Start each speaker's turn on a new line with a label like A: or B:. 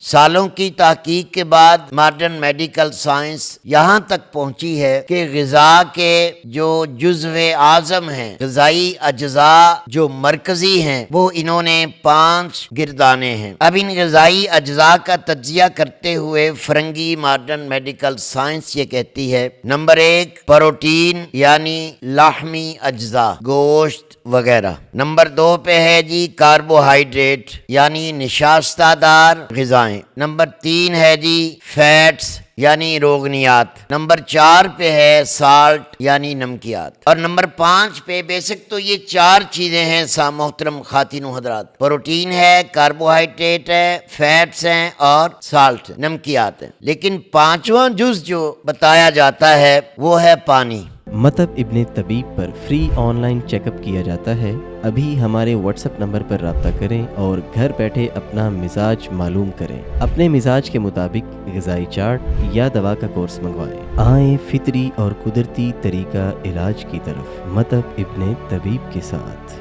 A: سالوں کی تحقیق کے بعد ماڈرن میڈیکل سائنس یہاں تک پہنچی ہے کہ غذا کے جو جزو اعظم ہیں، غذائی اجزاء جو مرکزی ہیں، وہ انہوں نے 5 گردانے ہیں۔ اب ان غذائی اجزاء کا تجزیہ کرتے ہوئے فرنگی ماڈرن میڈیکل سائنس یہ کہتی ہے، نمبر 1 پروٹین یعنی لاحمی اجزاء، گوشت وغیرہ۔ نمبر 2 پہ ہے جی کاربوہائیڈریٹ یعنی نشاستہ دار غذائیں۔ نمبر 3 ہے جی فیٹس یعنی روغنیات۔ نمبر 4 پہ ہے سالٹ یعنی نمکیات، اور نمبر 5 پہ بیسک تو یہ 4 چیزیں ہیں محترم خواتین و حضرات، پروٹین ہے، کاربوہائیڈریٹ ہے، فیٹس ہیں اور سالٹ نمکیات ہیں، لیکن 5واں جز جو بتایا جاتا ہے وہ ہے پانی۔
B: مطب ابن طبیب پر free online check up کیا جاتا ہے۔ ابھی ہمارے واٹس ایپ نمبر پر رابطہ کریں اور گھر بیٹھے اپنا مزاج معلوم کریں۔ اپنے مزاج کے مطابق غذائی چارٹ یا دوا کا کورس منگوائیں۔ آئیں فطری اور قدرتی طریقہ علاج کی طرف مطب ابن طبیب کے ساتھ۔